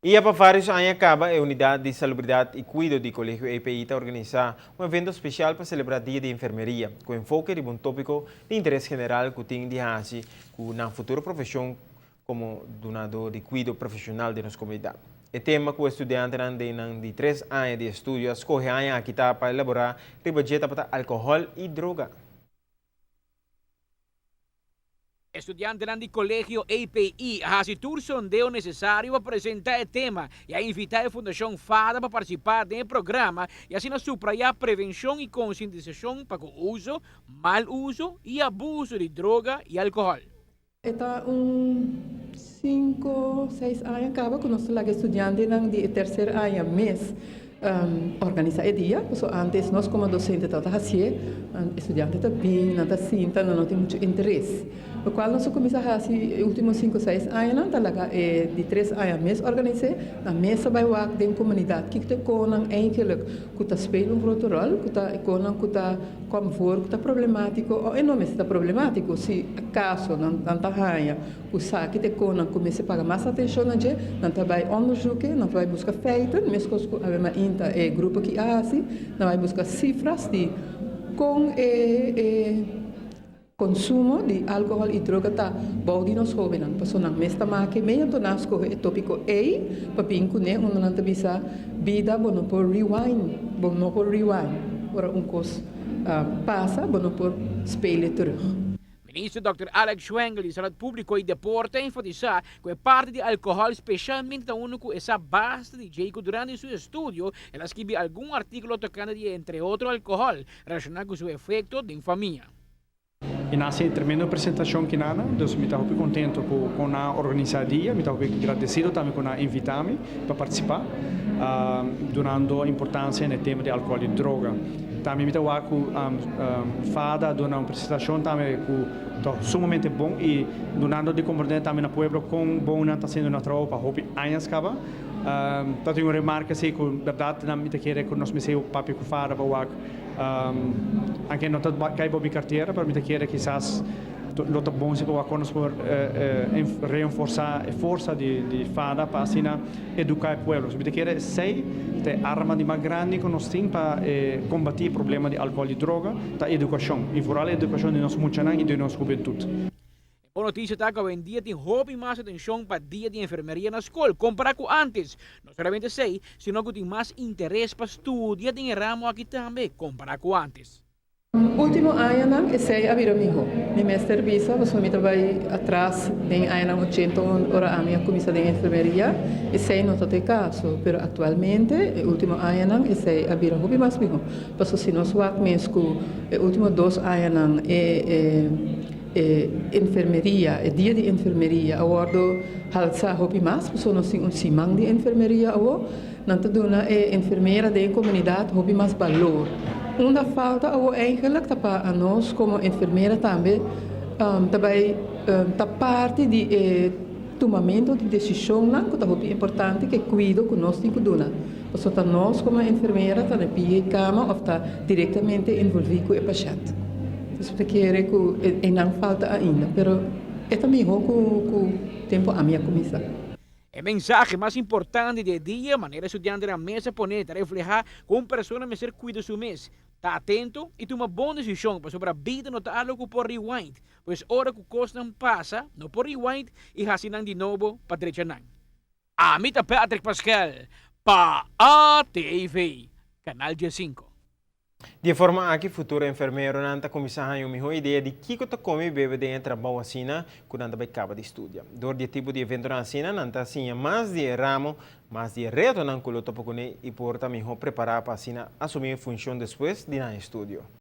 E para vários anos acaba, a Unidade de Salubridade e Cuido do Colégio EPI está organizando um evento especial para celebrar o Dia de Enfermeria, com enfoque de um tópico de interesse general que tem de fazer com a futura profissão como donador de cuido profissional de nossa comunidade. O tema que o estudante de 3 anos de estudo escolhe aqui está para elaborar o budget para álcool e droga. Estudiante del colegio API hace todo el sondeo necesario para presentar el tema y a invitar a Fundación FADA para participar del programa y así nos subrayar prevención y concientización para el uso, mal uso y abuso de droga y alcohol. Está 5, 6 anos acaba com nós lá estudante de terceiro ano mês organizar o dia, porque antes nós como docente estava fazendo, estudante está bem, não está sinta, não tem muito interesse. O qual nós começamos a fazer os últimos 5, 6 anos, tá lá de 3 anos mês organizar na mesa vai o de uma comunidade que está com eigenlijk que está spelen um outro rol, que está com que está como for, que está problemático, ou não está problemático, se acaso não está ganha, o saque de com começa a pagar mais atenção na gente, não está vai onderzoeken, não vai buscar feitos, mesmo que a grupo que assim, não vai buscar cifras de com consumo de álcool e droga tá bom de nós jovens, porque não mesmo mais que meio do nosso tópico A, para pinco né, onde não tem bisa vida bom por rewind, bom por rewind, para coisa passa, bom por espelho terug. Ministro Dr. Alex Schwengel de Saúde Pública e Deporte enfatizar que a parte de álcool, especialmente a único essa base de Jacob durante seu estudo, ela escreve algum artículo tocando de, entre outros, álcool, relacionado com seu efeito em família. E nasce tremenda apresentação que nada, então me estou muito contente com a organizadia, me estou muito agradecido também com a invitar-me para participar, dando importância no tema de álcool e droga. Também me estou fada dando uma apresentação também que sumamente bom e dando de compreender também no povo com bom está sendo na trabalho para hope anos acaba. Dat een remarque sei que verdade não me quer que nós me sei o papi que fara para o anche não tá cai para minha carteira para me quer quizás lota bom se para nós por reforçar a força de fada para assim educar o povo. Me quer sei te arma de mais grande que nós tem para combater o problema de álcool e droga, da educação, e foral a educação de nós muchanan e de nossa juventude. Boa notícia está que hoje em dia tem hobby mais atenção para o dia de enfermeria na escola, comparado com antes. Não somente sei, sino que tem mais interesse para estudar em ramo aqui também, comparado com antes. Último ano eu sei a vida minha. Minha mestre visa, você me trabalha atrás em ano 80 hora a minha comissão de enfermeria. Eu sei não tem caso, mas atualmente, último ano eu sei a vida hobby mais minha. Porque se nós vamos mesmo, último 2 anos enfermeria, o dia de enfermeria, agora halsa hobby mais, porque nós temos simang de enfermeria agora, não te dona enfermeira da comunidade hobby mais valor. Uma falta agora eigenlijk para nós como enfermeira também, também tá parte de tomamento de decisão lá, que é muito importante que cuido que nós temos que dar. Porque nós como enfermeira tá na pia cama ou tá diretamente envolvido com o paciente. Então, quero que não falta ainda, mas é também com o tempo a minha comissão. O mensaje mais importante do dia, maneira estudante na mesa poner, reflejar como pessoa me ser cuida do mês. Está atento e toma uma boa decisão para sobre a vida não está algo por rewind, pois hora que o costo não passa, não por rewind e hacinan de novo para direcionar. A mim tá Patrick Pascal, para a TV, Canal 5. De forma a que futuro enfermeiro não está começando a uma ideia de que você come e bebe dentro do trabalho assim, quando você acaba de estudar. Dor de tipo de evento assim, não está assim, mais de ramo, mais de reto não coloca para e por também preparar para assim assumir a função depois de estudo.